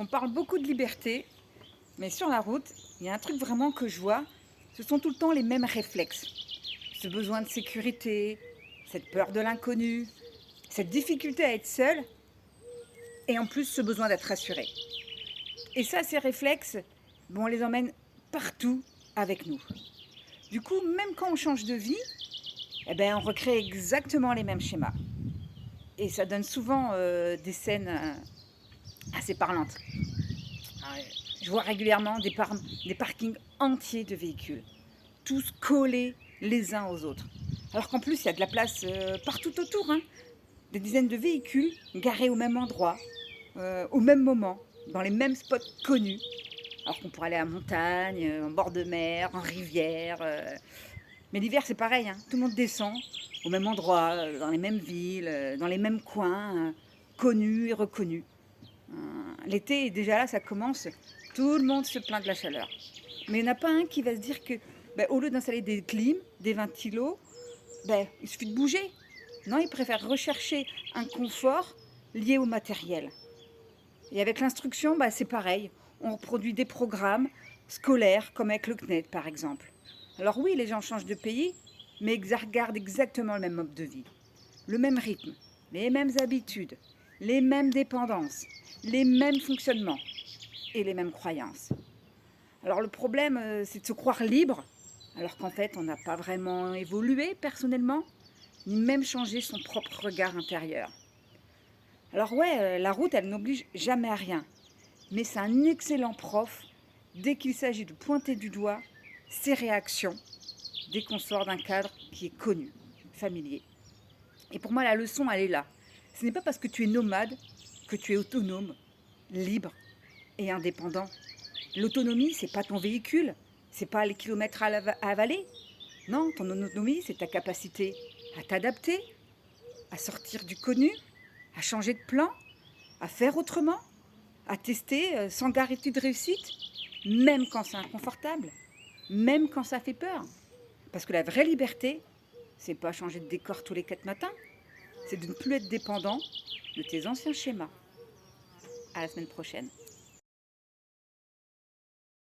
On parle beaucoup de liberté, mais sur la route, il y a un truc vraiment que je vois, ce sont tout le temps les mêmes réflexes. Ce besoin de sécurité, cette peur de l'inconnu, cette difficulté à être seul, et en plus ce besoin d'être rassuré. Et ça, ces réflexes, on les emmène partout avec nous. Du coup, même quand on change de vie, on recrée exactement les mêmes schémas. Et ça donne souvent des scènes assez parlantes. Je vois régulièrement des parkings entiers de véhicules, tous collés les uns aux autres. Alors qu'en plus, il y a de la place partout autour, hein. Des dizaines de véhicules garés au même endroit, au même moment, dans les mêmes spots connus. Alors qu'on pourrait aller à la montagne, en bord de mer, en rivière. Mais l'hiver, c'est pareil, hein. Tout le monde descend au même endroit, dans les mêmes villes, dans les mêmes coins, connus et reconnus. L'été, déjà là, ça commence. Tout le monde se plaint de la chaleur. Mais il n'y en a pas un qui va se dire que, au lieu d'installer des clims, des ventilos, il suffit de bouger. Non, ils préfèrent rechercher un confort lié au matériel. Et avec l'instruction, c'est pareil. On reproduit des programmes scolaires, comme avec le CNED, par exemple. Alors oui, les gens changent de pays, mais ils gardent exactement le même mode de vie. Le même rythme, les mêmes habitudes, les mêmes dépendances, les mêmes fonctionnements et les mêmes croyances. Alors le problème, c'est de se croire libre, alors qu'en fait, on n'a pas vraiment évolué personnellement, ni même changé son propre regard intérieur. Alors ouais, la route, elle n'oblige jamais à rien, mais c'est un excellent prof dès qu'il s'agit de pointer du doigt ses réactions, dès qu'on sort d'un cadre qui est connu, familier. Et pour moi, la leçon, elle est là. Ce n'est pas parce que tu es nomade que tu es autonome, libre et indépendant. L'autonomie, c'est pas ton véhicule, c'est pas les kilomètres à avaler. Non, ton autonomie, c'est ta capacité à t'adapter, à sortir du connu, à changer de plan, à faire autrement, à tester sans garantie de réussite, même quand c'est inconfortable, même quand ça fait peur. Parce que la vraie liberté, c'est pas changer de décor tous les 4 matins, c'est de ne plus être dépendant de tes anciens schémas. À la semaine prochaine.